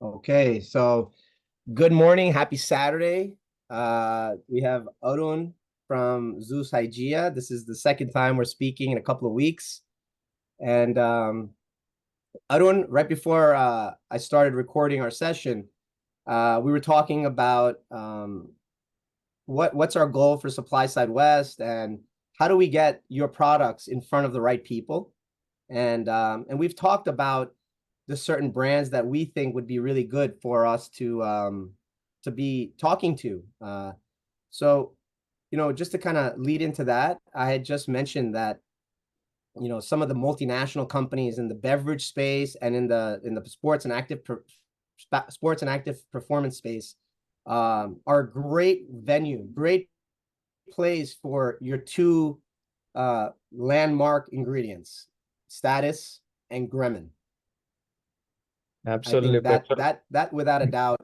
Okay, so good morning, happy Saturday. We have Arun from Zeus Hygia. This is the second time we're speaking in a couple of weeks. And Arun, right before I started recording our session, we were talking about what's our goal for Supply Side West and how do we get your products in front of the right people. And we've talked about the certain brands that we think would be really good for us to be talking to. So, just to kind of lead into that, I had just mentioned that, some of the multinational companies in the beverage space and in the sports and active performance space are a great venue, great place for your two landmark ingredients, status and Gremlin. I Absolutely, think that Prashant. that without a doubt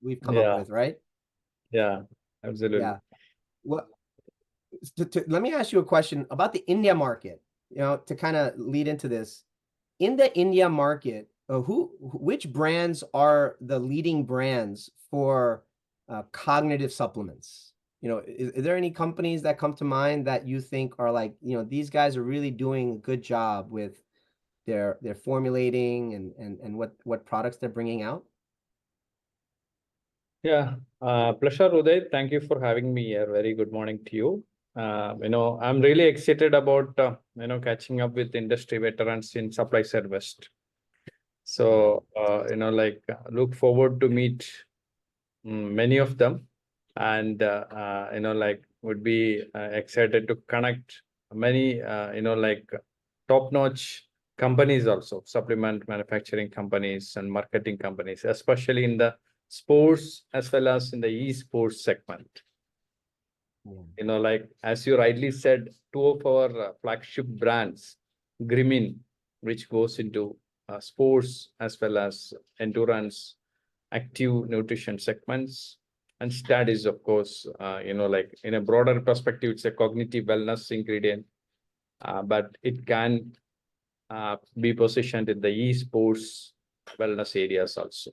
we've come up Yeah, with, right? yeah, absolutely. Yeah. Well, let me ask you a question about the India market, to kind of lead into this. In the India market, which brands are the leading brands for cognitive supplements? Is there any companies that come to mind that you think are like, these guys are really doing a good job with their formulating and what products they're bringing out? Yeah, pleasure, Uday. Thank you for having me here. Very good morning to you. I'm really excited about catching up with industry veterans in supply side west. So, look forward to meet many of them, and would be excited to connect many top-notch companies, also supplement manufacturing companies and marketing companies, especially in the sports as well as in the esports segment. As you rightly said, two of our flagship brands, Grimin, which goes into sports as well as endurance, active nutrition segments, and studies, of course, in a broader perspective, it's a cognitive wellness ingredient, but it can be positioned in the esports wellness areas also.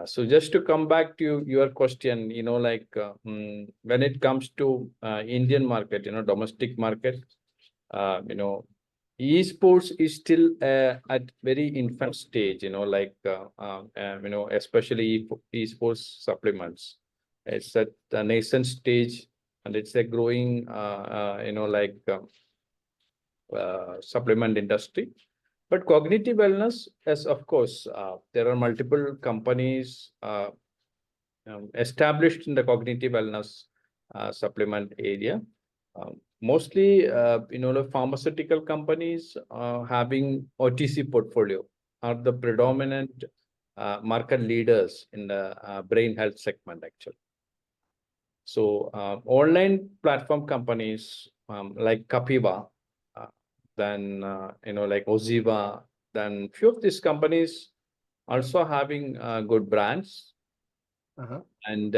So just to come back to your question, when it comes to Indian market, domestic market, esports is still at very infant stage, especially esports supplements. It's at the nascent stage, and it's a growing, supplement industry. But cognitive wellness, yes, of course, there are multiple companies established in the cognitive wellness supplement area. Mostly, the pharmaceutical companies having OTC portfolio are the predominant market leaders in the brain health segment, actually. So, online platform companies like Kapiva, then like Oziva, then few of these companies also having good brands. And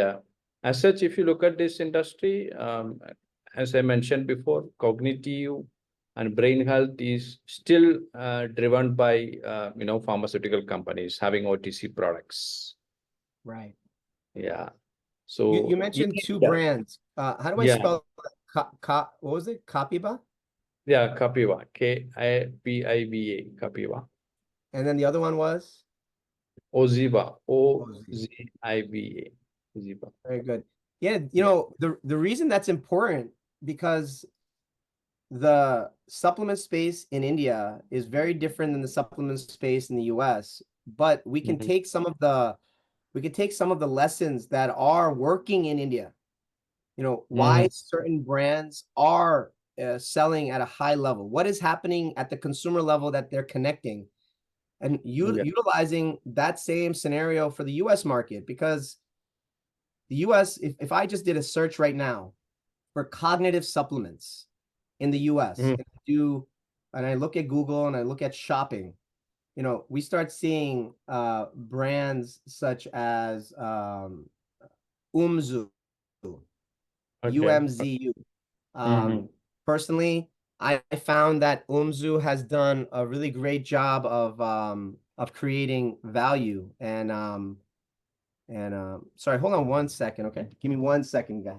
as such, if you look at this industry, as I mentioned before, cognitive and brain health is still driven by pharmaceutical companies having OTC products. Right. Yeah. You So mentioned two brands. How do I yeah, spell what was it? Kapiba? yeah, Kapiva, Kapiva, Kapiva. And then the other one was? Oziva, Oziva. Oziva, Oziva. Very good. Yeah, Yeah. the reason that's important because the supplement space in India is very different than the supplement space in the US, but we can Mhm. take some of the lessons that are working in India. Why Mhm. certain brands are selling at a high level. What is happening at the consumer level that they're connecting and Yeah. utilizing that same scenario for the US market because the US, if I just did a search right now for cognitive supplements in the US, Mhm. and I look at Google and I look at shopping, we start seeing brands such as Umzu, Okay. UMZU. Mhm. Personally, I found that Umzu has done a really great job of of creating value. Sorry, hold on 1 second, okay? Give me 1 second, guy.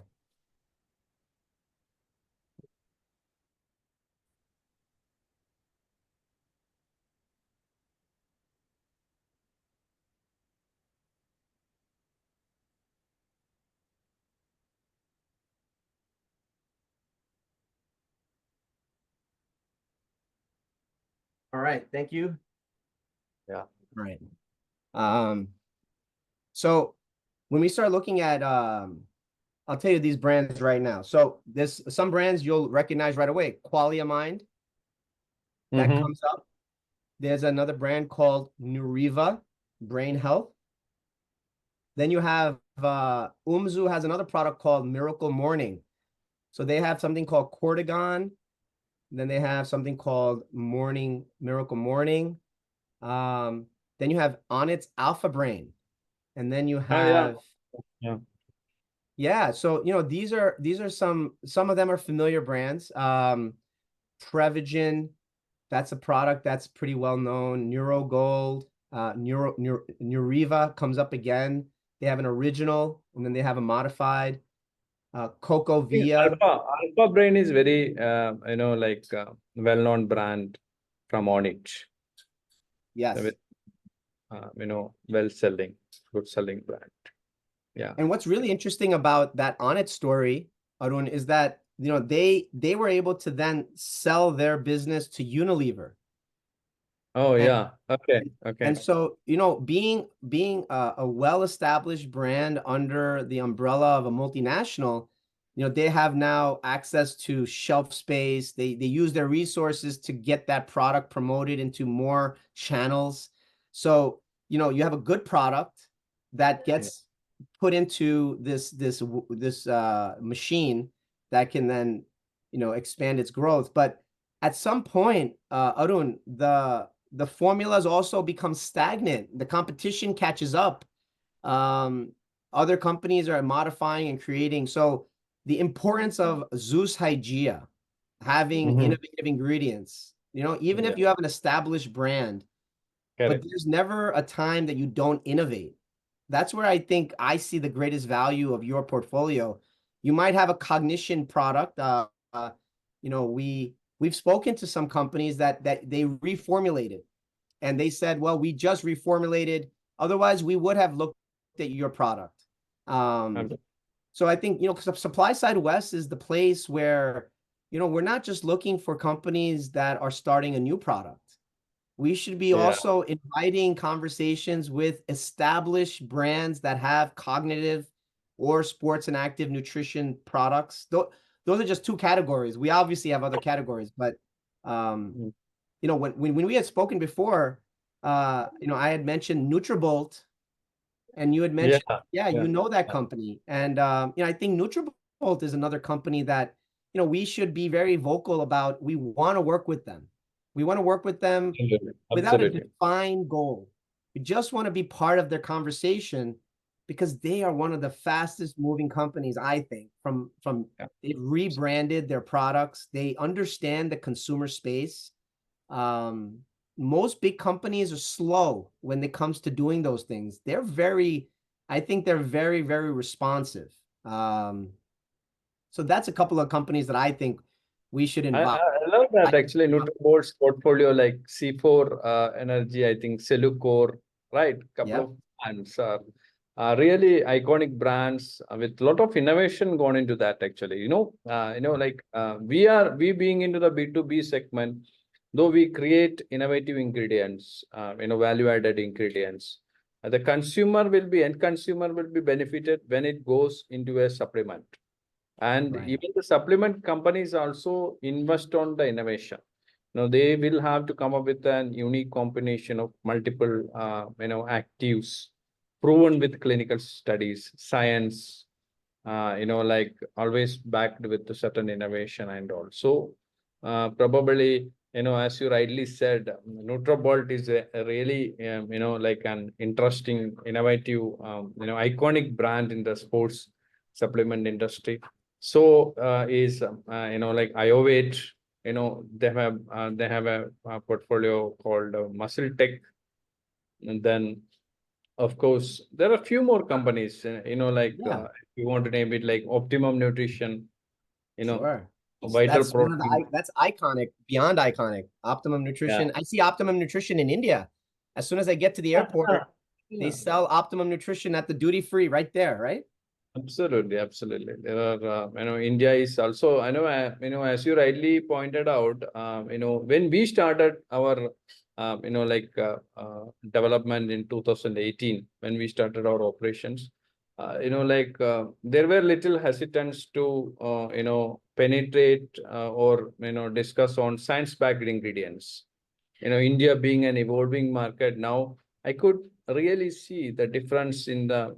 All right, thank you. Yeah. Right. So when we start looking at I'll tell you these brands right now. So there's some brands you'll recognize right away. Qualia Mind, that Mm-hmm. comes up. There's another brand called Nuriva, Brain Health. Then you have Umzu has another product called Miracle Morning. So they have something called Cortigon. Then they have something called Miracle Morning. Then you have Onnit's Alpha Brain. And then you Oh, yeah. have Yeah. yeah, so these are some of them are familiar brands. Prevagen, that's a product that's pretty well known. NeuroGold, Nuriva comes up again. They have an original and then they have a modified. Coco Via, Alpha Brain is very, well-known brand from Onnit. yes. Well-selling, good-selling brand. Yeah. And what's really interesting about that Onnit story, Arun, is that they were able to then sell their business to Unilever. Oh, And yeah. Okay. Okay. And so, being a well-established brand under the umbrella of a multinational, they have now access to shelf space. They use their resources to get that product promoted into more channels. So, you have a good product that gets put into this machine that can then, expand its growth. But at some point, Arun, the formulas also become stagnant. The competition catches up. Um, Other companies are modifying and creating. So the importance of Zeus Hygia, having Mm-hmm. innovative ingredients, even Yeah. if you have an established brand, but Correct. there's never a time that you don't innovate. That's where I think I see the greatest value of your portfolio. You might have a cognition product. We've spoken to some companies that they reformulated and they said, well, we just reformulated. Otherwise, we would have looked at your product. Okay. So I think, Supply Side West is the place where, we're not just looking for companies that are starting a new product. We should be Yeah. also inviting conversations with established brands that have cognitive or sports and active nutrition products. Those are just two categories. We obviously have other categories, but Mm. when we had spoken before, I had mentioned Nutrabolt, and you had Yeah. mentioned, yeah, Yeah. that company, and I think Nutrabolt is another company that we should be very vocal about. We want to work with them. We want to work with them Absolutely. without a Absolutely. defined goal. We just want to be part of their conversation because they are one of the fastest moving companies, I think, Yeah. they've rebranded their products. They understand the consumer space. Um, Most big companies are slow when it comes to doing those things. I think they're very, very responsive. So that's a couple of companies that I think we should I, invite. I I love that actually. Nutribolt's portfolio like C4 Energy, I think Cellucor, right? Couple Yeah. of brands are really iconic brands with a lot of innovation gone into that actually. We being into the B2B segment, though we create innovative ingredients, value-added ingredients. The end consumer will be benefited when it goes into a supplement. And Right. even the supplement companies also invest on the innovation. They will have to come up with an unique combination of multiple, actives proven with clinical studies, science, like always backed with a certain innovation. And also probably, as you rightly said, Nutrabolt is a really, like an interesting, innovative, iconic brand in the sports supplement industry. So is like Iovate, they have a portfolio called Muscle Tech. And then, of course, there are a few more companies, like Yeah, if you want to name it, like Optimum Nutrition, sure. Vital That's one of Protein. that's iconic, beyond iconic. Optimum Yeah. Nutrition. I see Optimum Nutrition in India. As soon as I get to the airport, they sell Optimum Nutrition at the duty free right there, right? Absolutely, absolutely. There are, India is also, as you rightly pointed out, when we started our, development in 2018, when we started our operations, there were little hesitance to, penetrate or, discuss on science-backed ingredients. India being an evolving market now, I could really see the difference in the,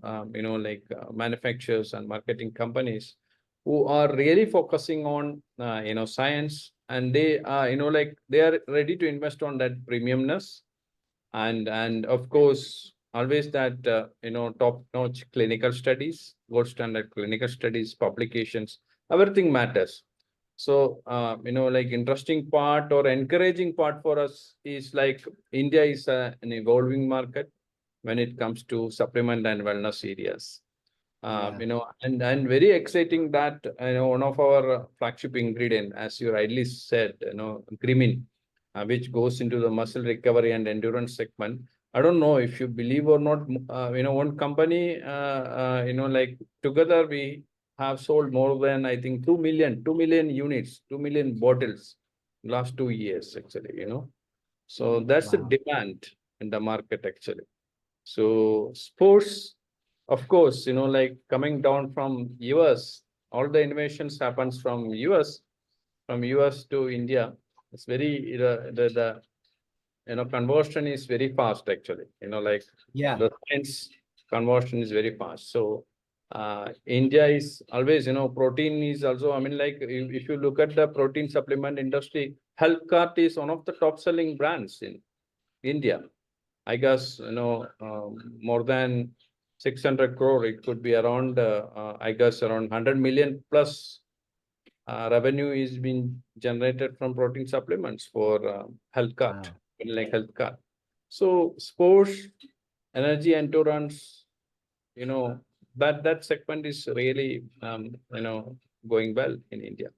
manufacturers and marketing companies who are really focusing on, science, and they are, they are ready to invest on that premiumness, and of course, always that, top-notch clinical studies, gold standard clinical studies, publications, everything matters. So, interesting part or encouraging part for us is like India is an evolving market when it comes to supplement and wellness areas. And very exciting that, one of our flagship ingredient, as you rightly said, Grimin, which goes into the muscle recovery and endurance segment. I don't know if you believe or not, one company, together we have sold more than, I think, 2 million units, 2 million bottles last 2 years, actually, So that's the Wow. demand in the market, actually. So sports, of course, coming down from US, all the innovations happens from US to India. It's very, conversion is very fast, actually, Yeah. the science conversion is very fast. So India is always, protein is also, if you look at the protein supplement industry, Health Cart is one of the top selling brands in India. I guess, more than 600 crore, it could be around, I guess, around 100 million plus revenue is being generated from protein supplements for Health Cart, Wow. like Health Cart. So sports, energy endurance, that segment is really, going well in India.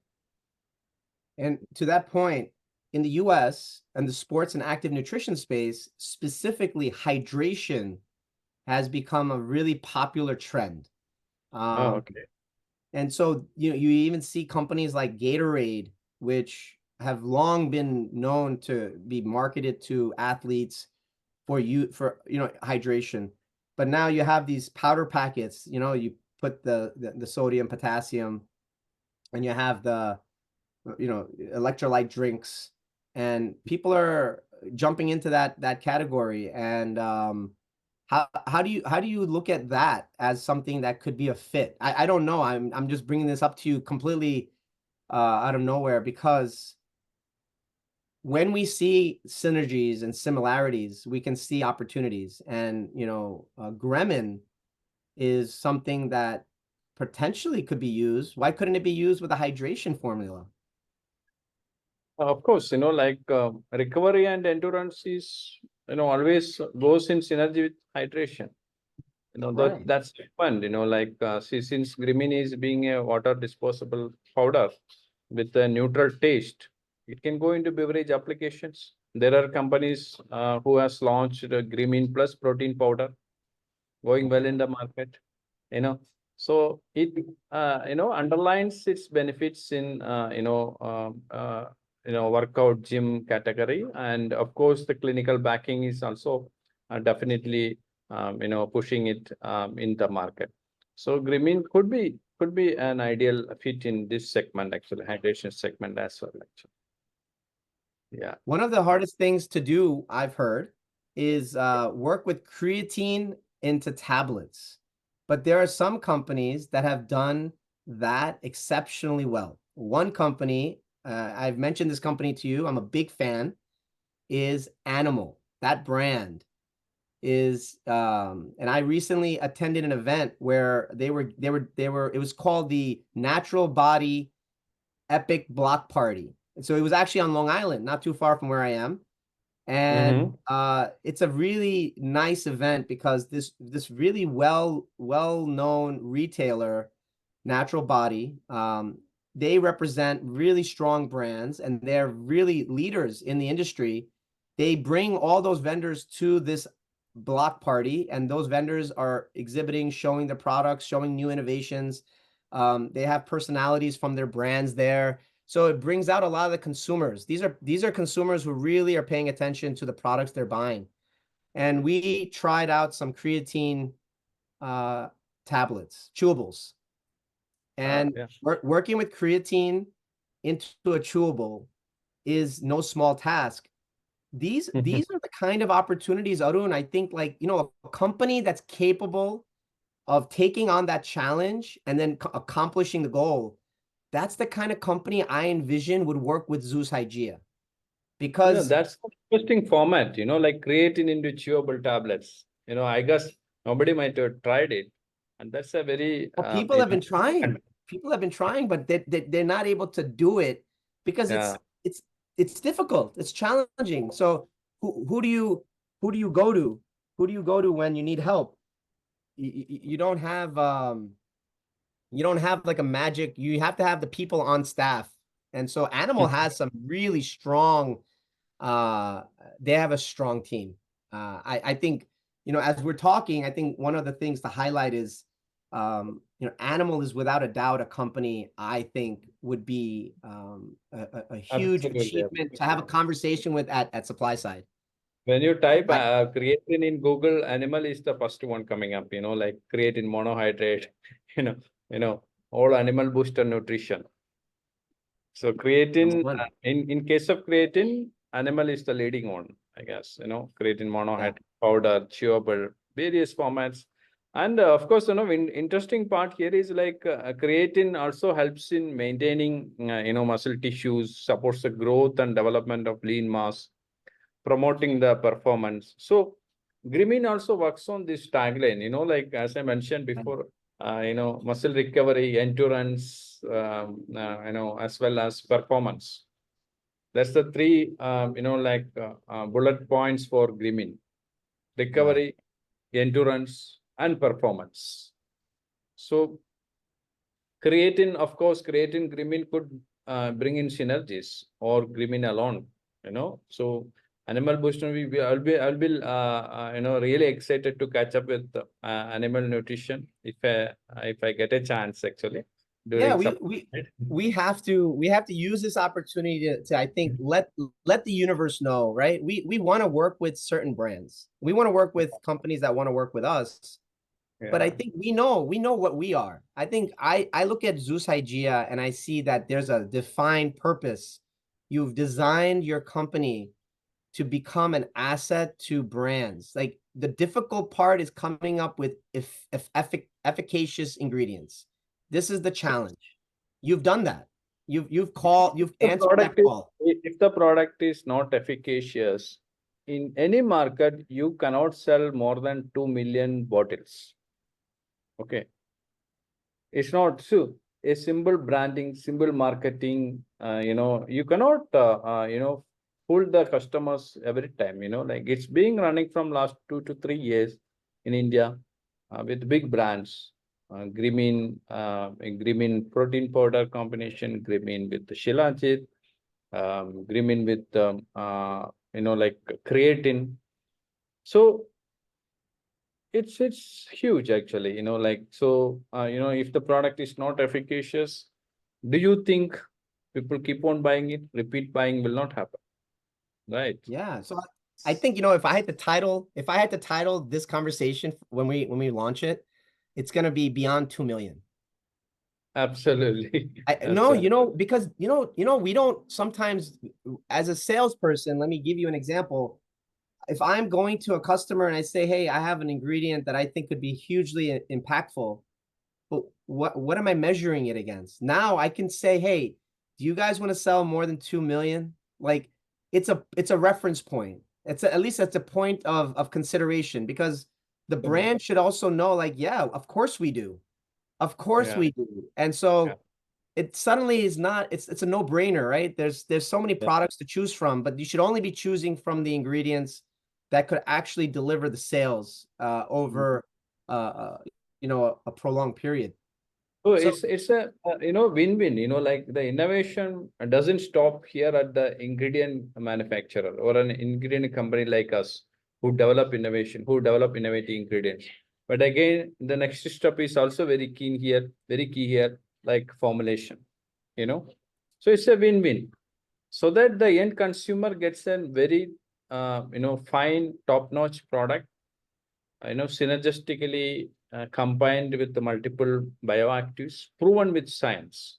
And to that point, in the US and the sports and active nutrition space, specifically hydration has become a really popular trend. Oh, okay. And so, you even see companies like Gatorade, which have long been known to be marketed to athletes for hydration. But now you have these powder packets, you put the sodium, potassium, and you have the electrolyte drinks, and people are jumping into that category. And how do you look at that as something that could be a fit? I don't know. I'm just bringing this up to you completely out of nowhere, because when we see synergies and similarities, we can see opportunities. And Gremlin is something that potentially could be used. Why couldn't it be used with a hydration formula? Of course, recovery and endurance is, always goes in synergy with hydration. Right. That's fun, since Grimin is being a water disposable powder with a neutral taste, it can go into beverage applications. There are companies who has launched a Grimin plus protein powder going well in the market, So it, underlines its benefits in, workout gym category. And of course, the clinical backing is also definitely, pushing it in the market. So Grimin could be an ideal fit in this segment, actually, hydration segment as well, actually. Yeah. One of the hardest things to do, I've heard, is work with creatine into tablets. But there are some companies that have done that exceptionally well. One company, I've mentioned this company to you, I'm a big fan, is Animal. That brand is, and I recently attended an event where it was called the Natural Body Epic Block Party. And so it was actually on Long Island, not too far from where I am. And it's a really nice event because this really well-known retailer, Natural Body, they represent really strong brands and they're really leaders in the industry. They bring all those vendors to this block party, and those vendors are exhibiting, showing their products, showing new innovations. They have personalities from their brands there. So it brings out a lot of the consumers. These are consumers who really are paying attention to the products they're buying. And we tried out some creatine tablets, chewables. And Yeah. working with creatine into a chewable is no small task. These are the kind of opportunities, Arun, I think, like, a company that's capable of taking on that challenge and then accomplishing the goal. That's the kind of company I envision would work with Zeus Hygia. Because That's an interesting format, like creatine into chewable tablets. I guess nobody might have tried it. And that's a very, people have been trying. People have been trying, but they're not able to do it because yeah. it's difficult. It's challenging. So who do you go to? Who do you go to when you need help? You don't have like a magic. You have to have the people on staff. And so Animal has some really strong, they have a strong team. I think, as we're talking, I think one of the things to highlight is, Animal is without a doubt a company I think would be a huge Absolutely. achievement to have a conversation with at supply side. When you type creatine in Google, animal is the first one coming up, like creatine monohydrate, you know, all animal booster nutrition. So creatine, in case of creatine, animal is the leading one, I guess, creatine monohydrate, powder, chewable, various formats. And of course, interesting part here is like creatine also helps in maintaining, muscle tissues, supports the growth and development of lean mass, promoting the performance. So Grimin also works on this tagline, like as I mentioned before, muscle recovery, endurance, as well as performance. That's the three, bullet points for Grimin: recovery, endurance, and performance. So creatine, of course, creatine, Grimin could bring in synergies, or Grimin alone, So animal booster, I'll be really excited to catch up with animal nutrition if I get a chance, actually. Yeah, During some we have to use this opportunity to I think let the universe know, right? We want to work with certain brands. We want to work with companies that want to work with us. But I think we know what we are. I think I look at Zeus Hygia and I see that there's a defined purpose. You've designed your company to become an asset to brands. Like, the difficult part is coming up with efficacious ingredients. This is the challenge. You've done that. You've answered that call. If the product is not efficacious in any market, you cannot sell more than 2 million bottles. Okay. It's not so a simple branding, simple marketing, you cannot, fool the customers every time, like it's being running from last 2 to 3 years in India with big brands, Grimin protein powder combination, Grimin with the Shilajit, Grimin with, like creatine. So it's huge, actually, so if the product is not efficacious, do you think people keep on buying it? Repeat buying will not happen, right? Yeah. So I think, if I had to title this conversation when we launch it, it's going to be beyond 2 million. Absolutely. No, because we don't sometimes, as a salesperson, let me give you an example. If I'm going to a customer and I say, hey, I have an ingredient that I think could be hugely impactful, but what am I measuring it against? Now I can say, hey, do you guys want to sell more than 2 million? Like, it's a reference point. At least that's a point of consideration, because the brand should also know, like, yeah, of course we do. Of course we do. And so it suddenly is not, it's a no-brainer, right? There's so many Yeah. products to choose from, but you should only be choosing from the ingredients that could actually deliver the sales over you know, a prolonged period. So So it's a win-win, like the innovation doesn't stop here at the ingredient manufacturer or an ingredient company like us who develop innovation, who develop innovative ingredients. But again, the next step is also very key here, like formulation, you know. So it's a win-win. So that the end consumer gets a very fine, top-notch product, synergistically combined with the multiple bioactives, proven with science.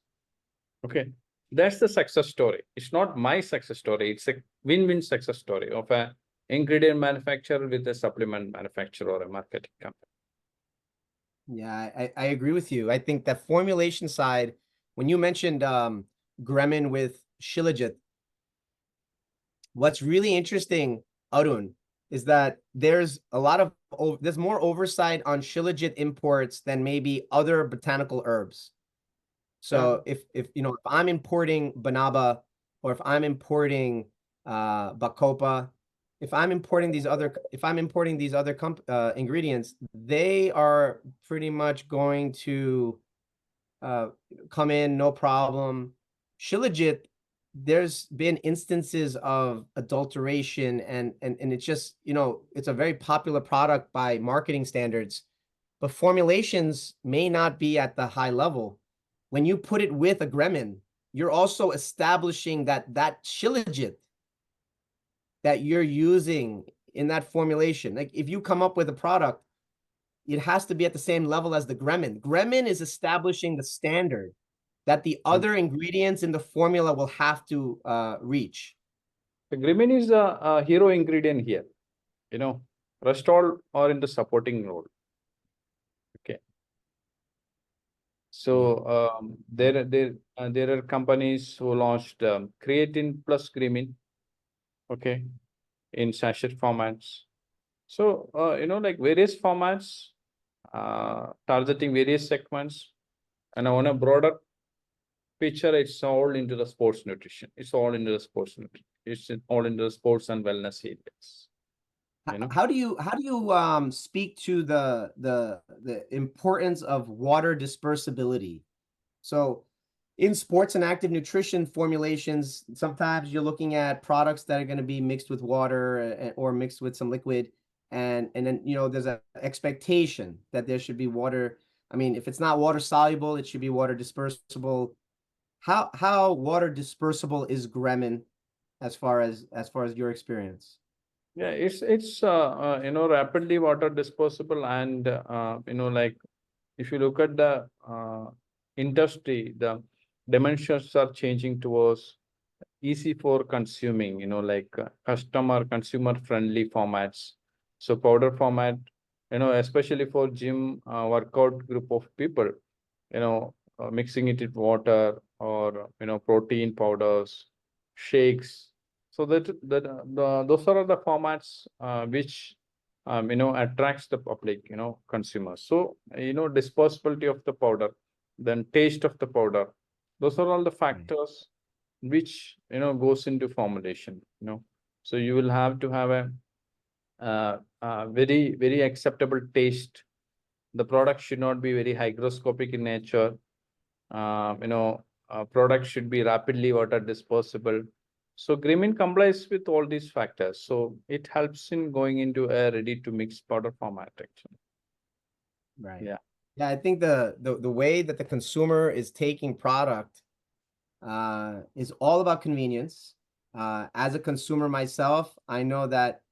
Okay, that's the success story. It's not my success story. It's a win-win success story of a ingredient manufacturer with a supplement manufacturer or a marketing company. yeah, I agree with you. I think that formulation side, when you mentioned Gremlin with Shilajit, what's really interesting, Arun, is that there's a lot of there's more oversight on Shilajit imports than maybe other botanical herbs. Yeah. So if you know, if I'm importing Banaba, or if I'm importing Bacopa, if I'm importing these other ingredients, they are pretty much going to uh, come in no problem. Shilajit, there's been instances of adulteration, and it's just, you know, it's a very popular product by marketing standards, but formulations may not be at the high level. When you put it with a Gremlin, you're also establishing that that Shilajit that you're using in that formulation, like if you come up with a product, it has to be at the same level as the Gremlin. Gremlin is establishing the standard that the other ingredients in the formula will have to reach. The Grimin is a hero ingredient here. Rest all are in the supporting role. Okay. Yeah. So there are companies who launched creatine plus Grimin, okay, in sachet formats. So like various formats, targeting various segments, and on a broader picture, it's all into the sports nutrition. It's all into the sports nutrition. It's all into the sports and wellness areas. How do you speak to the importance of water dispersibility? So in sports and active nutrition formulations, sometimes you're looking at products that are going to be mixed with water or mixed with some liquid, and then, you know, there's an expectation that there should be water. I mean, if it's not water soluble, it should be water dispersible. How water dispersible is Gremlin as far as your experience? Yeah, it's rapidly water disposable, and like if you look at the industry, the dimensions are changing towards easy for consuming, like consumer friendly formats. So powder format, especially for gym workout group of people, mixing it with water or protein powders, shakes. So those are the formats which attracts the public, consumers. So disposability of the powder, then taste of the powder. Those are all the Right. factors which goes into formulation. So you will have to have a very very acceptable taste. The product should not be very hygroscopic in nature. Product should be rapidly water disposable. So Grimin complies with all these factors. So it helps in going into a ready to mix powder format actually. Right. Yeah. Yeah, I think the way that the consumer is taking product is all about convenience. As a consumer myself, I know that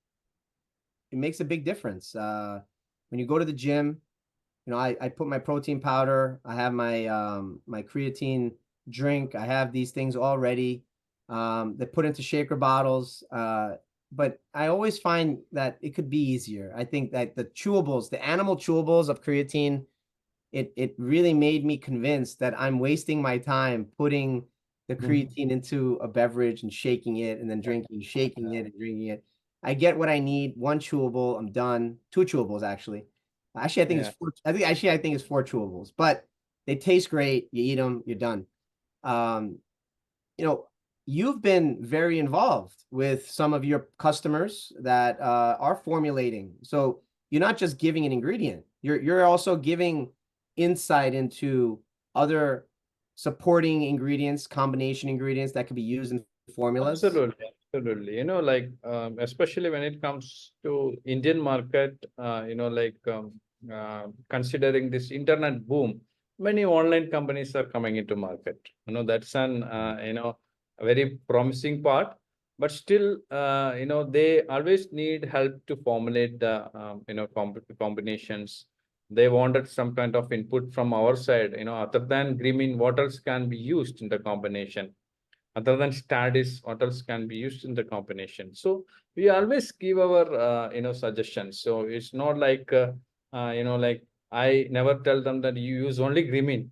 it makes a big difference. When you go to the gym, you know, I put my protein powder, I have my creatine drink, I have these things all ready. They put into shaker bottles. But I always find that it could be easier. I think that the chewables, the animal chewables of creatine, it really made me convinced that I'm wasting my time putting the creatine into a beverage and shaking it and then drinking, shaking it and drinking it. I get what I need. One chewable, I'm done. Two chewables, actually. Actually, I think it's Yeah. four. I think it's 4 chewables, but they taste great. You eat them, you're done. You know, you've been very involved with some of your customers that are formulating. So you're not just giving an ingredient, you're also giving insight into other supporting ingredients, combination ingredients that could be used in formulas. Absolutely, absolutely. Especially when it comes to Indian market, considering this internet boom, many online companies are coming into market. That's an, a very promising part. But still, they always need help to formulate the, combinations. They wanted some kind of input from our side, other than green, what else can be used in the combination? Other than status, what else can be used in the combination? So we always give our suggestions. So it's not like like I never tell them that you use only green,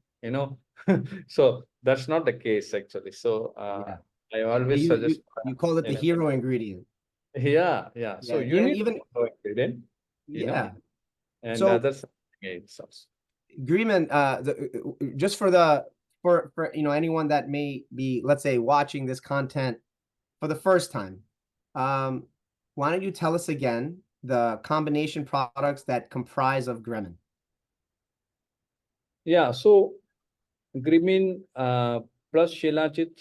so that's not the case actually. So Yeah. I Yeah, always you suggest you you call it the hero ingredient. yeah, so Yeah, you and need even ingredient, you know yeah. and So others it's also. agreement, just for anyone that may be, let's say, watching this content for the first time, um, why don't you tell us again the combination products that comprise of Gremin? Yeah, so green plus shilajit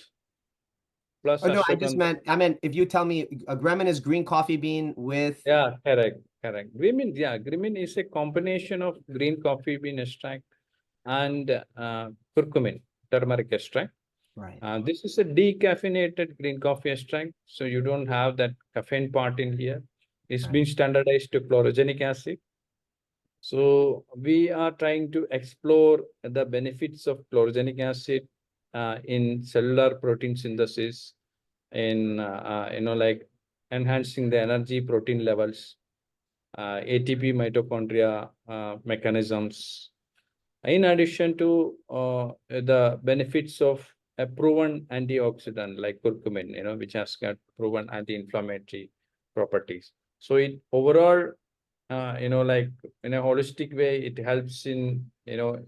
plus Oh no, ashwagandha. I meant if you tell me a Gremin is green coffee bean with. Yeah, correct, correct. Green is a combination of green coffee bean extract and curcumin, turmeric extract. Right, This is a decaffeinated green coffee extract, so you don't have that caffeine part in here. It's right, been standardized to chlorogenic acid. So we are trying to explore the benefits of chlorogenic acid in cellular protein synthesis, in like enhancing the energy protein levels, ATP mitochondria mechanisms. In addition to the benefits of a proven antioxidant like curcumin, which has got proven anti-inflammatory properties. So it overall, like in a holistic way, it helps in,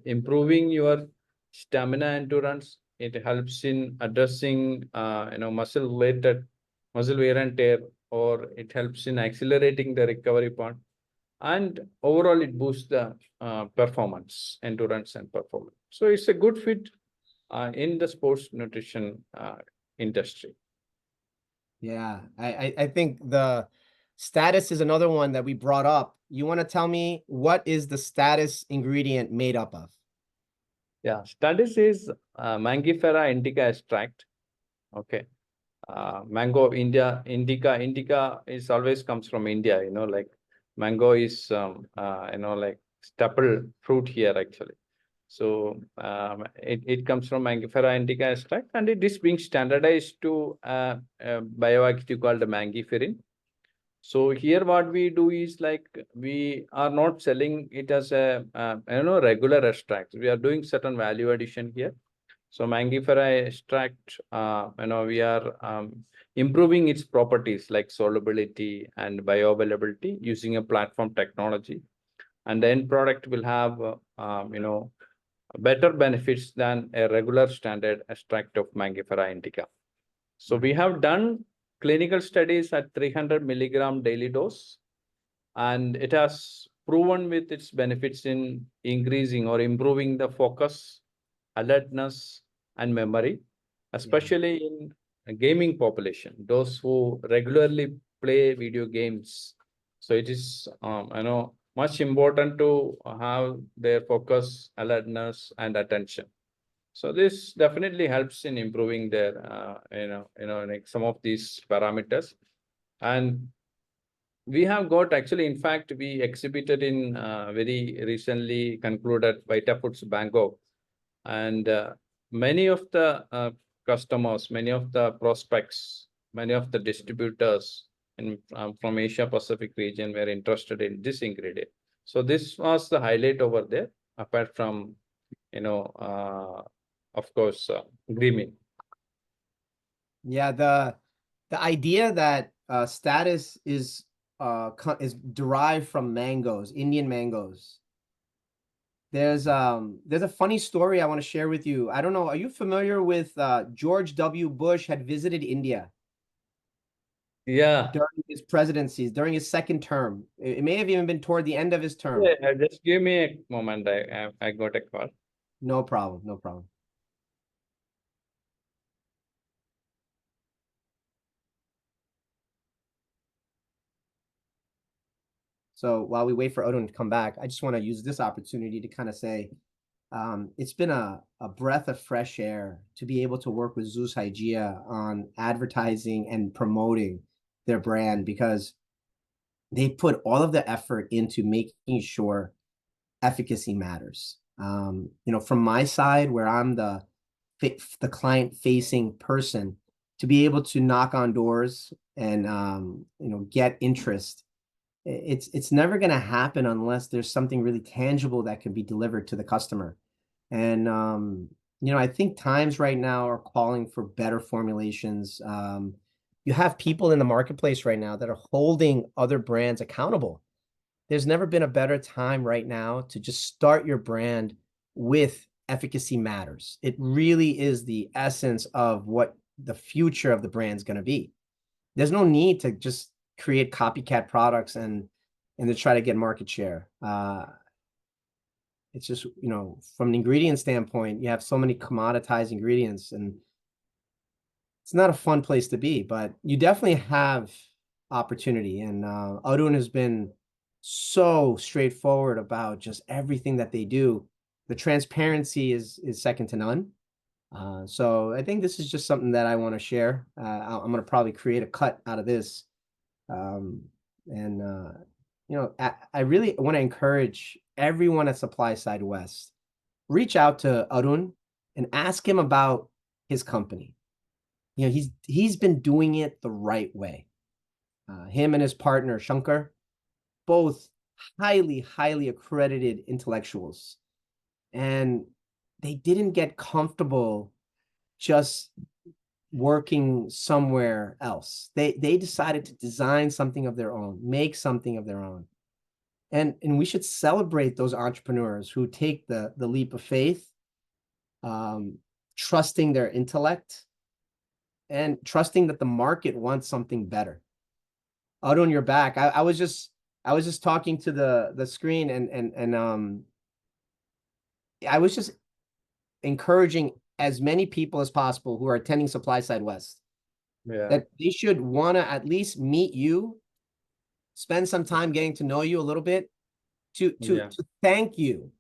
improving your stamina endurance. It helps in addressing, muscle wear and tear, or it helps in accelerating the recovery part. And overall, it boosts the performance, endurance, and performance. So it's a good fit in the sports nutrition industry. yeah. I think the status is another one that we brought up. You want to tell me what is the status ingredient made up of? Yeah, studies is Mangifera indica extract. Okay. Mango, indica is always comes from India, like mango is, like staple fruit here actually. So it comes from Mangifera indica extract, and it is being standardized to bioactive called mangiferin. So here what we do is like we are not selling it as a regular extract. We are doing certain value addition here. So Mangifera extract, we are improving its properties like solubility and bioavailability using a platform technology. And the end product will have, better benefits than a regular standard extract of Mangifera indica. So we have done clinical studies at 300 milligram daily dose, and it has proven with its benefits in increasing or improving the focus, alertness, and memory, especially in a gaming population, those who regularly play video games. So it is, much important to have their focus, alertness, and attention. So this definitely helps in improving their, like some of these parameters. And we have got actually, in fact, we exhibited in very recently concluded Vita Foods Bangkok, and many of the customers, many of the prospects, many of the distributors from Asia Pacific region were interested in this ingredient. So this was the highlight over there, apart from, of course, green. Yeah, the idea that status is, is derived from mangoes, Indian mangoes. there's a funny story I want to share with you. I don't know, are you familiar with George W. Bush had visited India Yeah. during his presidencies, during his second term? It may have even been toward the end of his term. Yeah, just give me a moment. I got a call. No problem, no problem. So while we wait for Odin to come back, I just want to use this opportunity to kind of say it's been a breath of fresh air to be able to work with Zeus Hygia on advertising and promoting their brand, because they put all of the effort into making sure efficacy matters. From my side, where I'm the client facing person, to be able to knock on doors and get interest, it's never going to happen unless there's something really tangible that can be delivered to the customer. And I think times right now are calling for better formulations. You have people in the marketplace right now that are holding other brands accountable. There's never been a better time right now to just start your brand with efficacy matters. It really is the essence of what the future of the brand's going to be. There's no need to just create copycat products and to try to get market share. It's just, from an ingredient standpoint, you have so many commoditized ingredients, and it's not a fun place to be, but you definitely have opportunity. And Arun has been so straightforward about just everything that they do. The transparency is second to none. So I think this is just something that I want to share. I'm going to probably create a cut out of this. Um, and I really want to encourage everyone at Supply Side West, reach out to Arun and ask him about his company. He's been doing it the right way. Him and his partner Shankar, both highly, highly accredited intellectuals, and they didn't get comfortable just working somewhere else. They decided to design something of their own, make something of their own. And we should celebrate those entrepreneurs who take the leap of faith, trusting their intellect and trusting that the market wants something better. Arun, you're back. I was just talking to the screen, and I was just encouraging as many people as possible who are attending Supply Side West Yeah. that they should want to at least meet you, spend some time getting to know you a little bit, Yeah. to thank you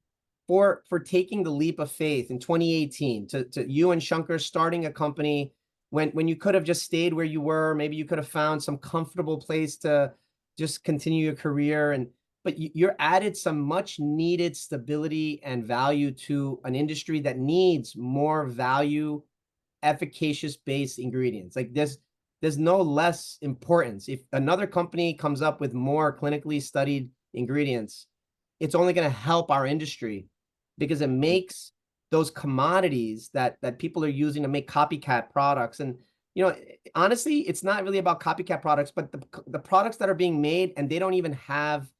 for taking the leap of faith in 2018, to you and Shankar starting a company when you could have just stayed where you were. Maybe you could have found some comfortable place to just continue your career, but you're added some much needed stability and value to an industry that needs more value, efficacious based ingredients. Like there's no less importance. If another company comes up with more clinically studied ingredients, it's only going to help our industry, because it makes those commodities that people are using to make copycat products. And honestly, it's not really about copycat products, but the products that are being made and they don't even have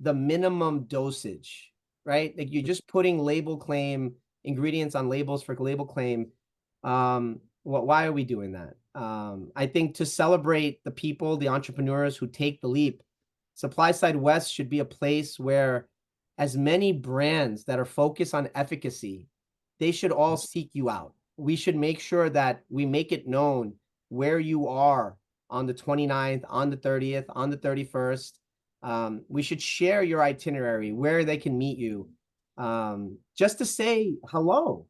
the minimum dosage, right? Like you're just putting label claim ingredients on labels for label claim. Why are we doing that? I think to celebrate the people, the entrepreneurs who take the leap, Supply Side West should be a place where as many brands that are focused on efficacy, they should all seek you out. We should make sure that we make it known where you are on the 29th, on the 30th, on the 31st. We should share your itinerary, where they can meet you, just to say hello,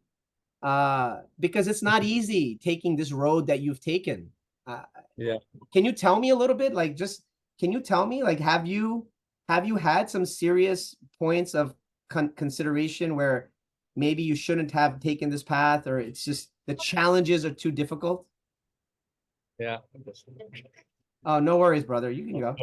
because it's not easy taking this road that you've taken. Uh, Yeah. can you tell me a little bit, like, just can you tell me, like, have you had some serious points of consideration where maybe you shouldn't have taken this path, or it's just the challenges are too difficult? Yeah. Oh, no worries, brother. You can go.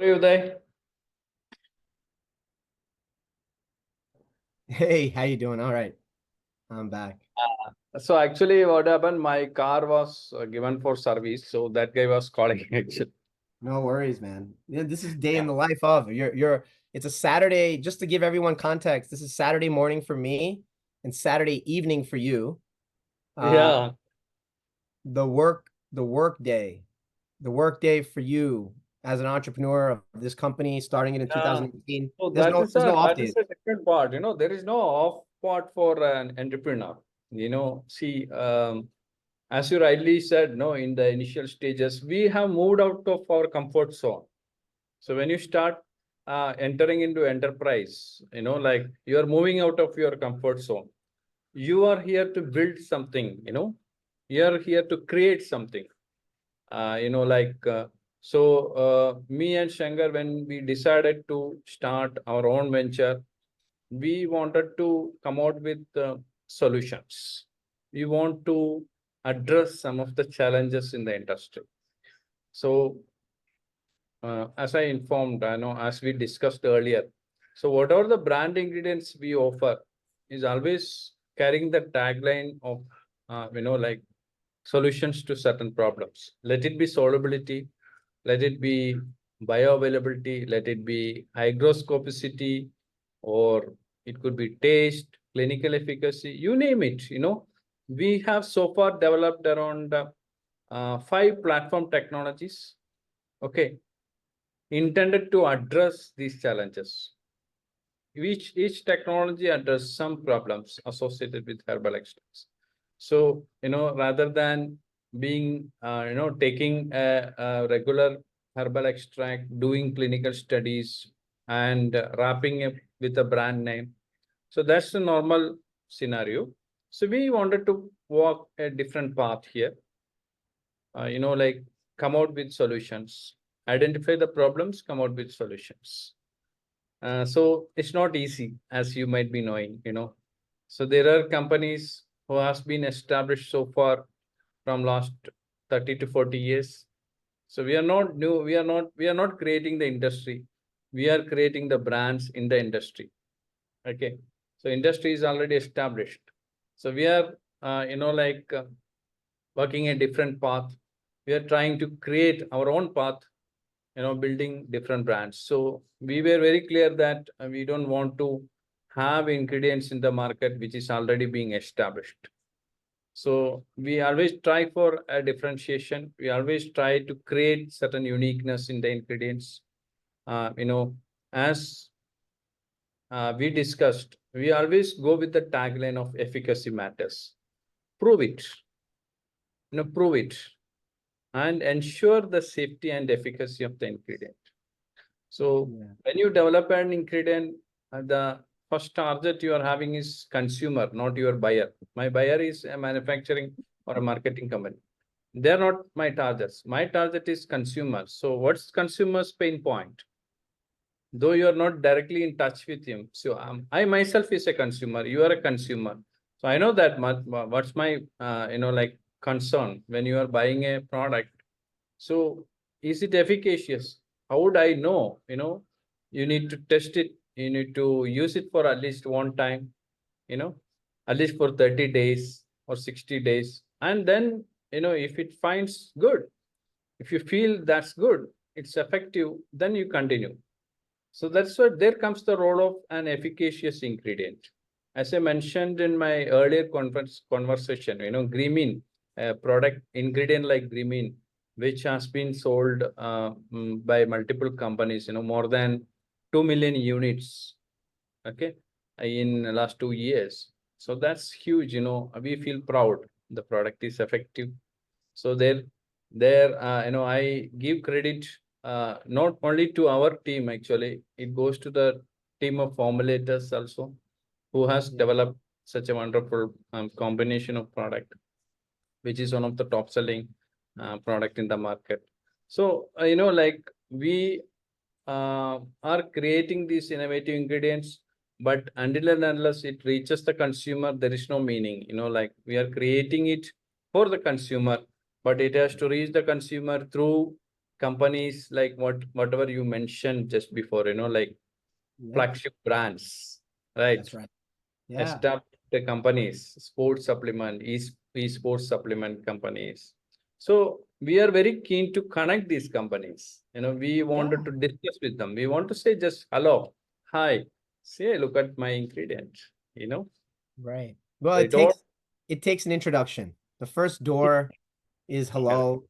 Hey, Uday. Hey, how you doing? All right, I'm back. So actually what happened, my car was given for service. So that guy was calling actually. No worries, man. Yeah, this is day in the life of it's a Saturday, just to give everyone context. This is Saturday morning for me and Saturday evening for you. Uh, Yeah. the work day for you as an entrepreneur of this company starting it in Yeah. 2018. So There's no off that days. is a different part. There is no off part for an entrepreneur. See, as you rightly said, no, in the initial stages, we have moved out of our comfort zone. So when you start entering into enterprise, like you are moving out of your comfort zone. You are here to build something, you are here to create something. Like me and Shankar, when we decided to start our own venture, we wanted to come out with solutions. We want to address some of the challenges in the industry. So as I informed, I know as we discussed earlier, so whatever the brand ingredients we offer is always carrying the tagline of like solutions to certain problems. Let it be solubility, let it be bioavailability, let it be hygroscopicity, or it could be taste, clinical efficacy, you name it. We have so far developed around 5 platform technologies, okay, intended to address these challenges. Each technology addresses some problems associated with herbal extracts. So, rather than being, taking a regular herbal extract, doing clinical studies, and wrapping it with a brand name. So that's the normal scenario. So we wanted to walk a different path here, like come out with solutions, identify the problems, come out with solutions. So it's not easy, as you might be knowing, So there are companies who has been established so far from last 30 to 40 years. So we are not new, we are not creating the industry. We are creating the brands in the industry. Okay. So industry is already established. So we are, like working a different path. We are trying to create our own path, building different brands. So we were very clear that we don't want to have ingredients in the market which is already being established. So we always try for a differentiation. We always try to create certain uniqueness in the ingredients. As we discussed, we always go with the tagline of efficacy matters. Prove it, prove it, and ensure the safety and efficacy of the ingredient. So when you develop an ingredient, the first target you are having is consumer, not your buyer. My buyer is a manufacturing or a marketing company. They're not my targets. My target is consumer. So what's consumer's pain point? Though you are not directly in touch with him. So I myself is a consumer. You are a consumer. So I know that much. What's my, like concern when you are buying a product. So is it efficacious? How would I know? You need to test it. You need to use it for at least one time, at least for 30 days or 60 days. And then, if it finds good, if you feel that's good, it's effective, then you continue. So that's where there comes the role of an efficacious ingredient. As I mentioned in my earlier conversation, gremine, a product ingredient like gremine, which has been sold by multiple companies, more than 2 million units, okay, in the last 2 years. So that's huge, we feel proud the product is effective. So I give credit not only to our team, actually, it goes to the team of formulators also, who has developed such a wonderful combination of product, which is one of the top selling product in the market. So, like we are creating these innovative ingredients, but until and unless it reaches the consumer, there is no meaning, like we are creating it for the consumer, but it has to reach the consumer through companies like whatever you mentioned just before, like Yeah, flagship brands, right? that's right. Yeah, Established the companies, sports supplement, esports supplement companies. So we are very keen to connect these companies. We wanted yeah, to discuss with them. We want to say just hello, hi, say, look at my ingredient, you know. right. Well, It all it takes an introduction. The first door is yeah, hello.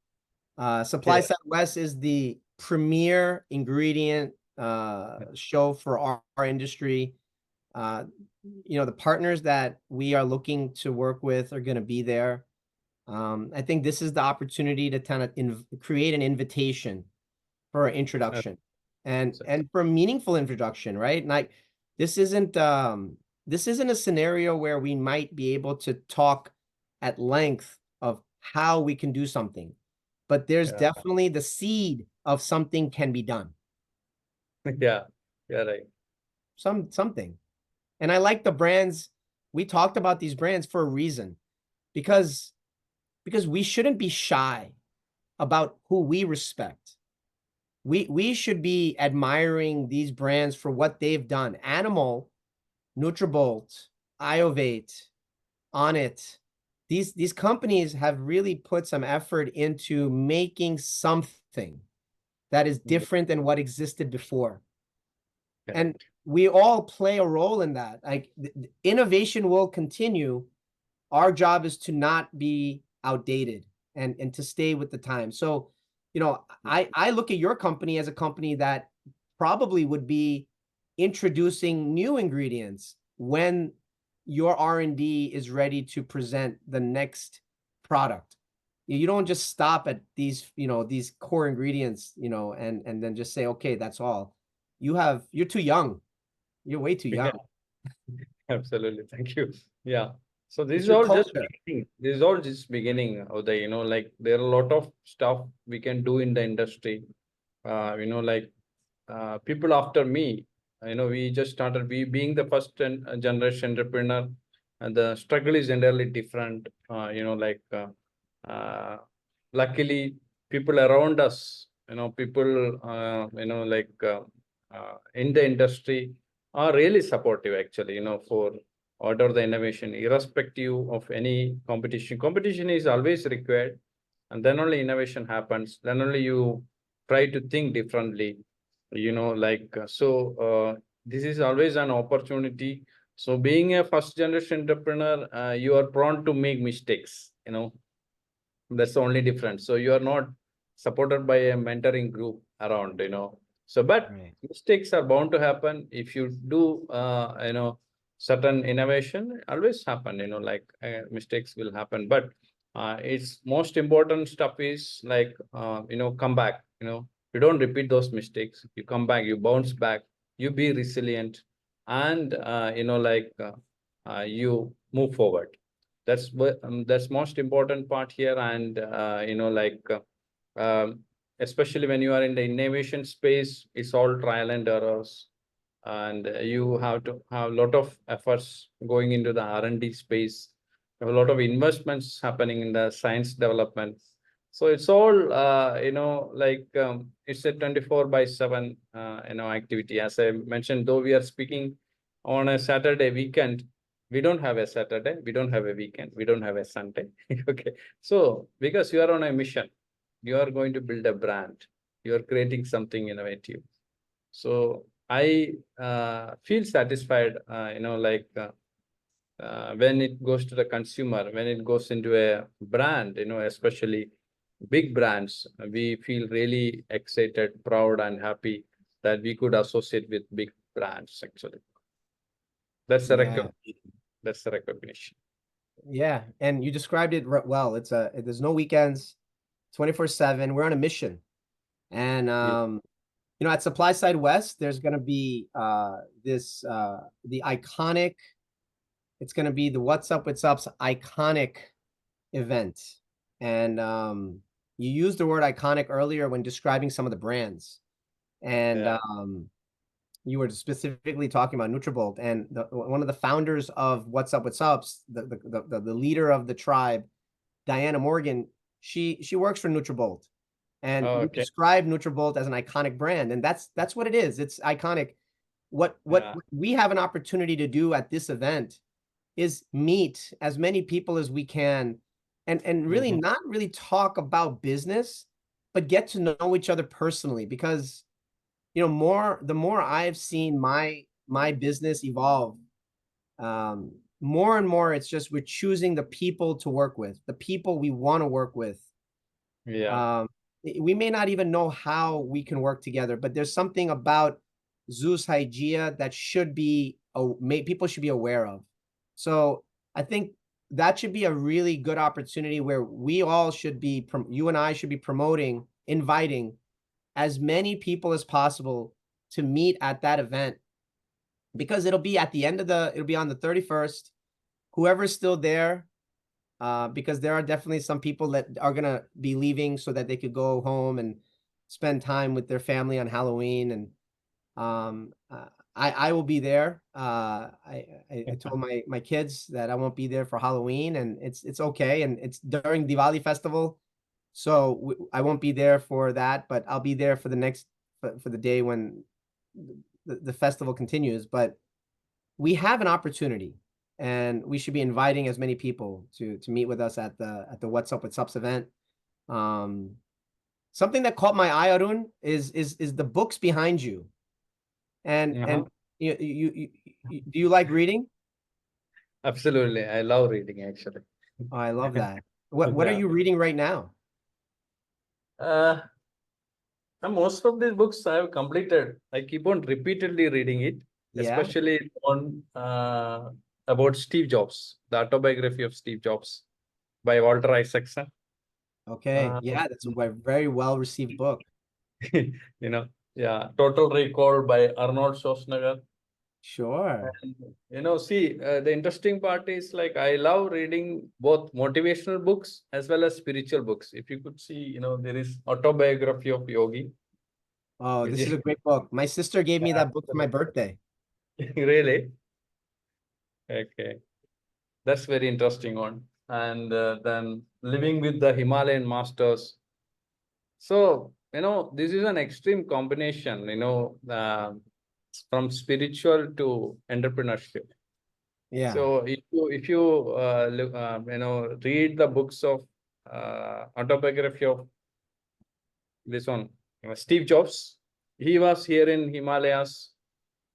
Supply yeah, Side West is the premier ingredient show for our industry. Uh, the partners that we are looking to work with are going to be there. I think this is the opportunity to kind of create an invitation for an uh, introduction and so- for a meaningful introduction, right? And like this isn't a scenario where we might be able to talk at length of how we can do something, but there's yeah, definitely the seed of something can be done. yeah, yeah, right. Something. And I like the brands. We talked about these brands for a reason because we shouldn't be shy about who we respect. We should be admiring these brands for what they've done. Animal, Nutrabolt, Iovate, Onnit. These companies have really put some effort into making something that is Yeah, different than what existed before. And correct. we all play a role in that. Like innovation will continue. Our job is to not be outdated and to stay with the time. So, I look at your company as a company that probably would be introducing new ingredients when your R&D is ready to present the next product. You don't just stop at these core ingredients, and then just say, okay, that's all. You're too young. You're way too young. Yeah, absolutely. Thank you. Yeah. So this It's is your all just culture. beginning. This is all just beginning of the, like there are a lot of stuff we can do in the industry. Like people after me, we just started, we being the first generation entrepreneur, and the struggle is entirely different. Luckily, people around us, people, in the industry are really supportive actually, for order the innovation, irrespective of any competition. Competition is always required, and then only innovation happens. Then only you try to think differently, this is always an opportunity. So being a first generation entrepreneur, you are prone to make mistakes, that's the only difference. So you are not supported by a mentoring group around, so but Right. mistakes are bound to happen if you do certain innovation always happen, mistakes will happen, but it's most important stuff is like come back, you don't repeat those mistakes, you come back, you bounce back, you be resilient, and you move forward. That's most important part here, and especially when you are in the innovation space, it's all trial and errors, and you have to have a lot of efforts going into the R&D space, a lot of investments happening in the science development. So it's all it's a 24/7 activity. As I mentioned, though we are speaking on a Saturday weekend, we don't have a Saturday, we don't have a weekend, we don't have a Sunday. Okay, so because you are on a mission, you are going to build a brand, you are creating something innovative. So I feel satisfied, when it goes to the consumer, when it goes into a brand, especially big brands, we feel really excited, proud, and happy that we could associate with big brands. Actually, that's the Yeah. recognition. That's the recognition. Yeah. And you described it well. There's no weekends, 24/7. We're on a mission. And Yeah, at Supply Side West, there's gonna be the iconic, it's gonna be the What's Up's iconic event. And you used the word iconic earlier when describing some of the brands. And yeah, you were specifically talking about Nutrabolt, and one of the founders of What's Up's, the leader of the tribe, Diana Morgan, she works for Nutrabolt, And Oh, we okay. describe Nutrabolt as an iconic brand, and that's what it is. It's iconic. What Yeah. we have an opportunity to do at this event is meet as many people as we can, and really Mhm. not really talk about business, but get to know each other personally. Because the more I've seen my business evolve, um, more and more it's just we're choosing the people to work with, the people we want to work with. Yeah. um, we may not even know how we can work together, but there's something about Zeus Hygia that people should be aware of. So I think that should be a really good opportunity where we all should be, you and I should be promoting, inviting as many people as possible to meet at that event, because it'll be on the 31st. Whoever's still there, because there are definitely some people that are gonna be leaving so that they could go home and spend time with their family on Halloween. And I will be there. I told my kids that I won't be there for Halloween, and it's okay. And it's during Diwali festival, so I won't be there for that, but I'll be there for the day when the festival continues. But we have an opportunity, and we should be inviting as many people to meet with us at the What's Up with Subs event. Um, Something that caught my eye, Arun, is the books behind you. And Uh-huh. do you like reading? Absolutely. I love reading actually. Oh, I love that. What are Yeah. you reading right now? Uh, and most of these books I have completed. I keep on repeatedly reading it, Yeah. especially on about Steve Jobs, the autobiography of Steve Jobs by Walter Isaacson. Okay. Uh, Yeah, that's a very well received book. you know, yeah, Total Recall by Arnold Schwarzenegger. Sure. And, see, the interesting part is like I love reading both motivational books as well as spiritual books. If you could see, there is autobiography of Yogi, Oh, which this is is a great book. My sister gave me that book for my birthday. really okay. That's very interesting one. And then living with the Himalayan masters. So, this is an extreme combination, from spiritual to entrepreneurship. Yeah. So if you read the books of autobiography of this one, Steve Jobs, he was here in Himalayas,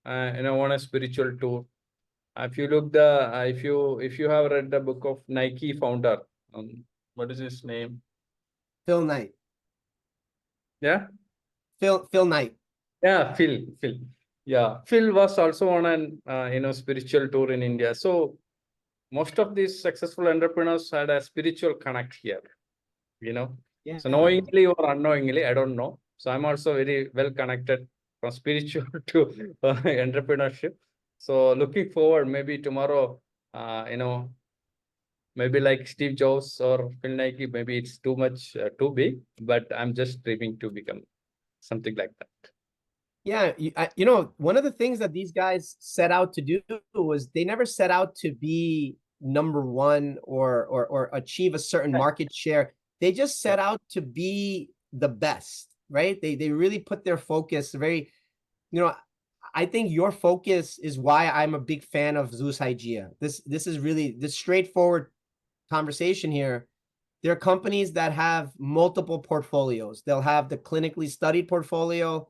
on a spiritual tour. If you have read the book of Nike founder, what is his name? Phil Knight. Yeah, Phil Knight. yeah, Phil. Yeah, Phil was also on an spiritual tour in India. So most of these successful entrepreneurs had a spiritual connect here. you know. So Yeah. knowingly or unknowingly, I don't know. So I'm also very well connected from spiritual to entrepreneurship. So looking forward, maybe tomorrow, maybe like Steve Jobs or Phil Nike, maybe it's too much, too big, but I'm just dreaming to become something like that. Yeah, one of the things that these guys set out to do was they never set out to be number one or achieve a certain Right. market share. They just Yeah. set out to be the best, right? They really put their focus very, you know, I think your focus is why I'm a big fan of Zeus Hygia. This is really the straightforward conversation here. There are companies that have multiple portfolios. They'll have the clinically studied portfolio,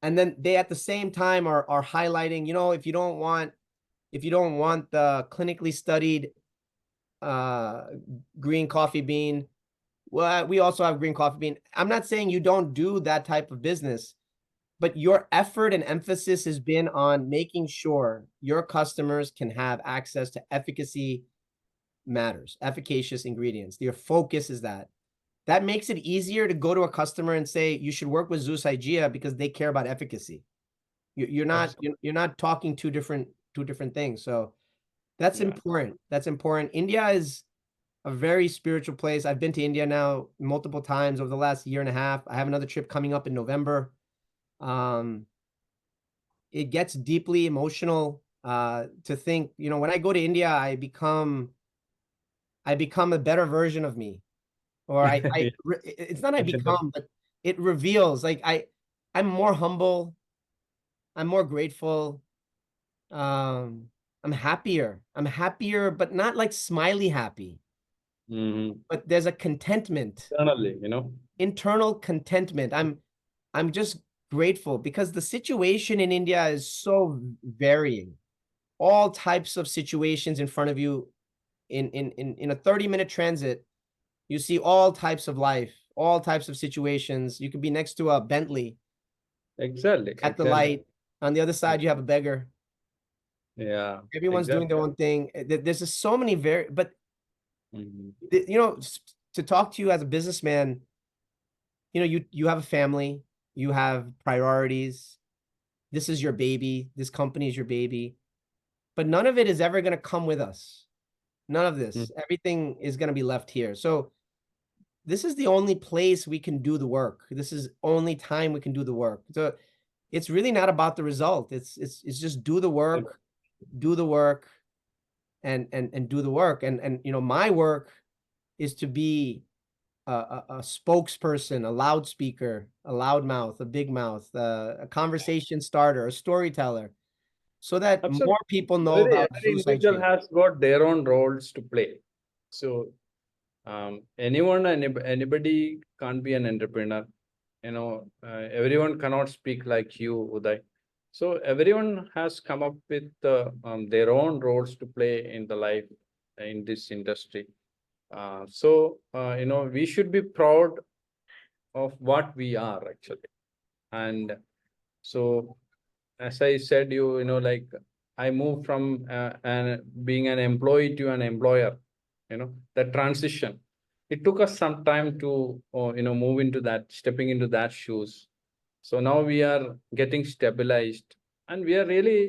and then they at the same time are highlighting, if you don't want the clinically studied uh green coffee bean, well, we also have green coffee bean. I'm not saying you don't do that type of business, but your effort and emphasis has been on making sure your customers can have access to efficacious ingredients. Your focus is that makes it easier to go to a customer and say you should work with Zeus Hygia because they care about efficacy. You're not Absolutely. you're not talking two different things. So that's Yeah. important. That's important. India is a very spiritual place. I've been to India now multiple times over the last year and a half. I have another trip coming up in November. Um, it gets deeply emotional to think, when I go to India, I become a better version of me. Or it's not I become, but it reveals, like, I'm more humble, I'm more grateful, I'm happier, but not like smiley happy, but there's a contentment, Internally, internal contentment. I'm just grateful because the situation in India is so varying. All types of situations in front of you in a 30-minute transit, you see all types of life, all types of situations. You could be next to a Bentley exactly, at the exactly. light. On the other side, you have a beggar. Yeah, Everyone's doing their exactly. own thing. There's just so many but Mhm. you know, to talk to you as a businessman, you know, you have a family, you have priorities. This is your baby. This company is your baby. But none of it is ever going to come with us. None of Mm. this. Everything is going to be left here. So this is the only place we can do the work. This is only time we can do the work. So it's really not about the result. It's just do the work, and do the work. And you know, my work is to be a spokesperson, a loudspeaker, a loudmouth, a big mouth, a conversation starter, a storyteller, so that Absolutely. more people know Every about every Zeus individual Hygia. has got their own roles to play. So anybody can't be an entrepreneur. Everyone cannot speak like you, Uday. So everyone has come up with their own roles to play in the life in this industry. We should be proud of what we are actually. And so, as I said, like I moved from being an employee to an employer. The transition. It took us some time to, move into that, stepping into that shoes. So now we are getting stabilized, and we are really,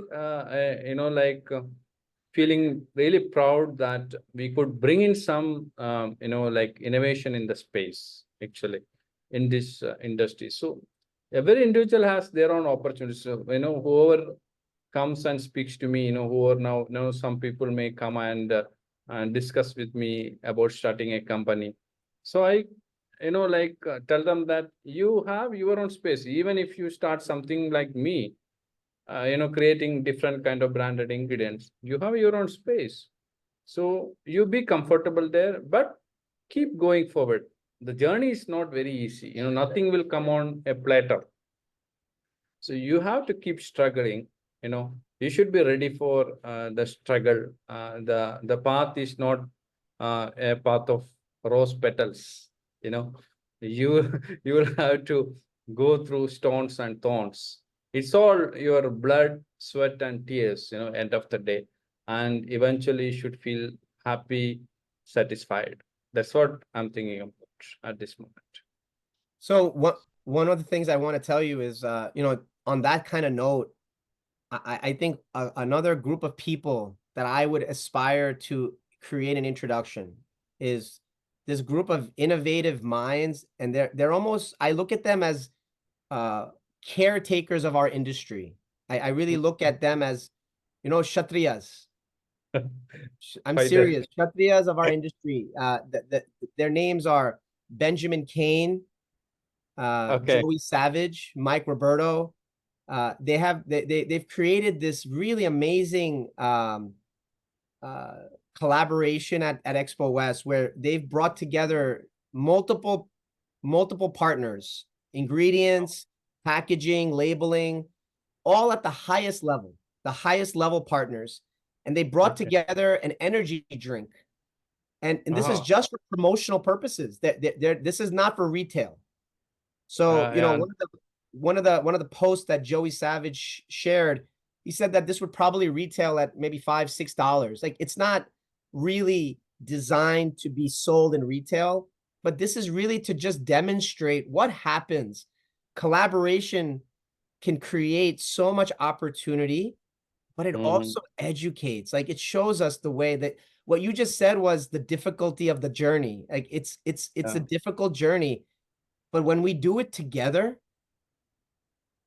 feeling really proud that we could bring in some, like innovation in the space actually in this industry. So every individual has their own opportunities. So, whoever comes and speaks to me, who are now, some people may come and discuss with me about starting a company. So I, tell them that you have your own space. Even if you start something like me, creating different kind of branded ingredients, you have your own space. So you be comfortable there, but keep going forward. The journey is not very easy. Nothing will come on a platter. So you have to keep struggling. You should be ready for the struggle. The path is not a path of rose petals. You know, you you will have to go through stones and thorns. It's all your blood, sweat, and tears. End of the day, and eventually you should feel happy, satisfied. That's what I'm thinking about at this moment. So one of the things I want to tell you is, you know, on that kind of note, I think another group of people that I would aspire to create an introduction is this group of innovative minds, and they're almost, I look at them as uh, caretakers of our industry. I really look at them as, you know, Kshatriyas. I'm Fighter. serious. Kshatriyas of our industry. Their names are Benjamin Kane, Okay. Joey Savage, Mike Roberto. They've created this really amazing uh, collaboration at Expo West, where they've brought together multiple partners, ingredients, packaging, labeling, all at the highest level partners. And they brought Okay. together an energy drink. And this is Uh-huh. just for promotional purposes. This is not for retail. So, you know, Yeah. one of the posts that Joey Savage shared, he said that this would probably retail at maybe $5-6. Like, it's not really designed to be sold in retail, but this is really to just demonstrate what happens. Collaboration can create so much opportunity, but it Mhm. also educates. Like, it shows us the way that what you just said was the difficulty of the journey. Like, it's a Yeah. difficult journey, but when we do it together,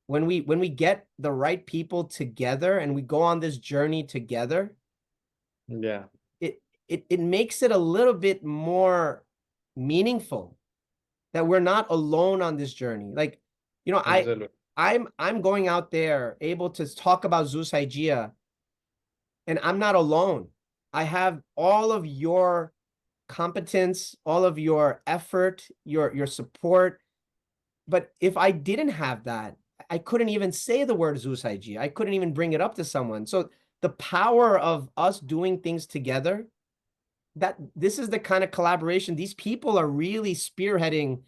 when we get the right people together and we go on this journey together, Yeah. it makes it a little bit more meaningful. that we're not alone on this journey. Like, you know, Absolutely. I'm going out there able to talk about Zeus Hygia, and I'm not alone. I have all of your competence, all of your effort, your support. But if I didn't have that, I couldn't even say the word Zeus Hygia. I couldn't even bring it up to someone. So the power of us doing things together, that this is the kind of collaboration. These people are really spearheading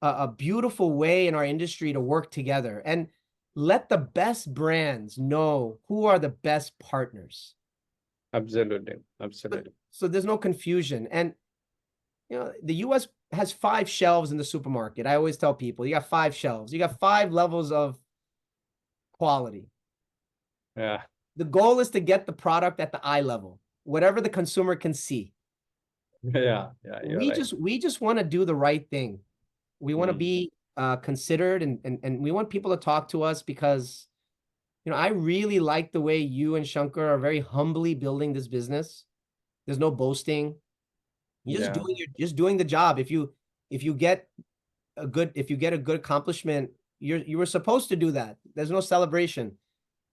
a beautiful way in our industry to work together and let the best brands know who are the best partners. Absolutely. So, Absolutely. so there's no confusion. And you know, the US has 5 shelves in the supermarket. I always tell people, you got 5 shelves. You got 5 levels of quality. Yeah. The goal is to get the product at the eye level, whatever the consumer can see. Yeah. Yeah. You're right. We just want to do the right thing. We want to Mm. be considered, and we want people to talk to us because, you know, I really like the way you and Shankar are very humbly building this business. There's no boasting. Yeah. You're just doing the job. If you get if you get a good accomplishment, you were supposed to do that. There's no celebration.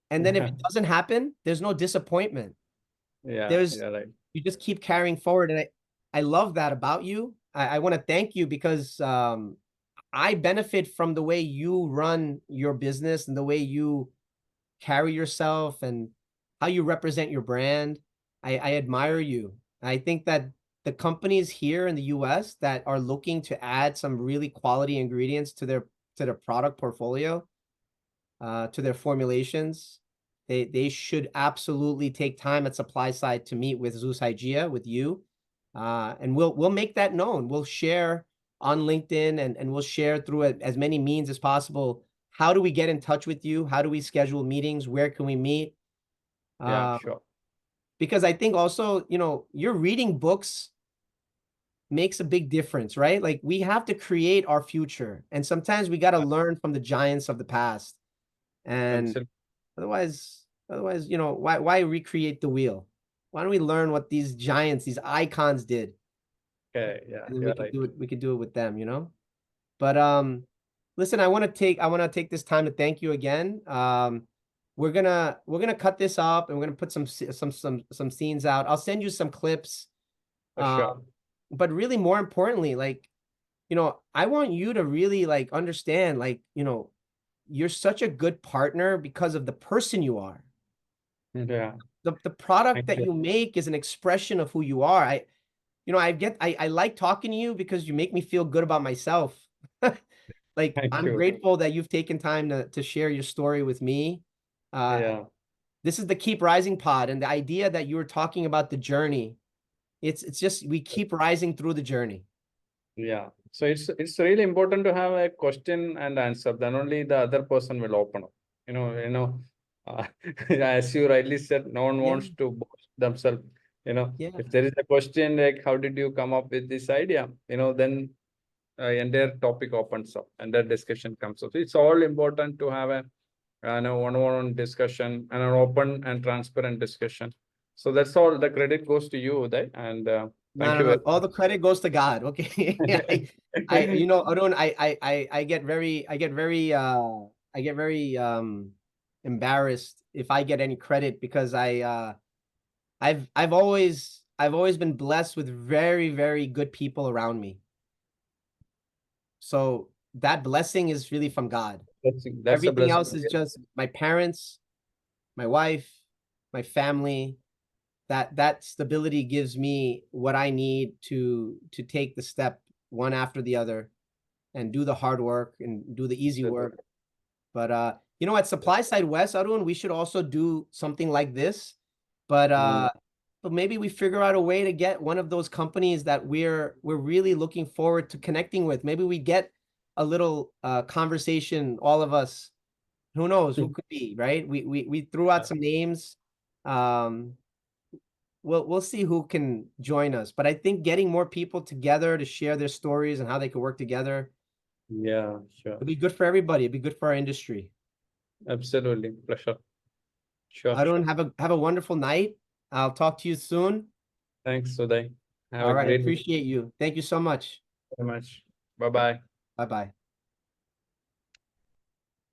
And then if it doesn't happen, there's no disappointment. Yeah. There's You're right. You just keep carrying forward. And I love that about you. I want to thank you because I benefit from the way you run your business and the way you carry yourself and how you represent your brand. I admire you. I think that the companies here in the US that are looking to add some really quality ingredients to their product portfolio, to their formulations, they should absolutely take time at supply side to meet with Zeus Hygia, with you. And we'll make that known. We'll share on LinkedIn and we'll share through as many means as possible. How do we get in touch with you? How do we schedule meetings? Where can we meet? Yeah. Uh, Sure. because I think also, you know, you're reading books makes a big difference, right? Like we have to create our future. And sometimes we got to learn from the giants of the past. And Absolutely. otherwise, you know, why recreate the wheel? Why don't we learn what these giants, these icons did? Okay. Yeah. And then You're right. we could do it with them, you know? But listen, I want to take this time to thank you again. We're gonna cut this up and we're gonna put some scenes out. I'll send you some clips. For sure. But really more importantly, like, you know, I want you to really like understand, like, you know, you're such a good partner because of the person you are. Yeah. The product Thank that you. you make is an expression of who you are. You know, I like talking to you because you make me feel good about myself. Like, Thank I'm you. grateful that you've taken time to share your story with me. Uh, Yeah. this is the Keep Rising pod, and the idea that you were talking about the journey, it's just we keep rising through the journey. Yeah. So it's really important to have a question and answer. Then only the other person will open up. Uh, as you rightly said, no one Yeah, wants to boast themselves. yeah. If there is a question like, how did you come up with this idea? Then entire topic opens up and that discussion comes up. So it's all important to have a one-on-one discussion and an open and transparent discussion. So that's all. The credit goes to you, Uday, and No, thank no, you no. very All the credit goes to God. Okay. You know, Arun, I get very embarrassed if I get any credit because I've always been blessed with very, very good people around me. So that blessing is really from God. That's a Everything blessing. else is just my parents, my wife, my family. That stability gives me what I need to take the step one after the other and do the hard work and do the easy work. But you know, at Supply Side West, Arun, we should also do something like this. But Mm, maybe we figure out a way to get one of those companies that we're really looking forward to connecting with. Maybe we get a little conversation, all of us. Who knows who could be, right? We threw out some names. Um, we'll see who can join us. But I think getting more people together to share their stories and how they can work together, yeah, sure. it'd be good for everybody. It'd be good for our industry. Absolutely. Pleasure. Sure, Arun, sure. have a wonderful night. I'll talk to you soon. Thanks, Uday. Have a All right, I great day appreciate you. Thank you so much. very much. Bye-bye. Bye-bye.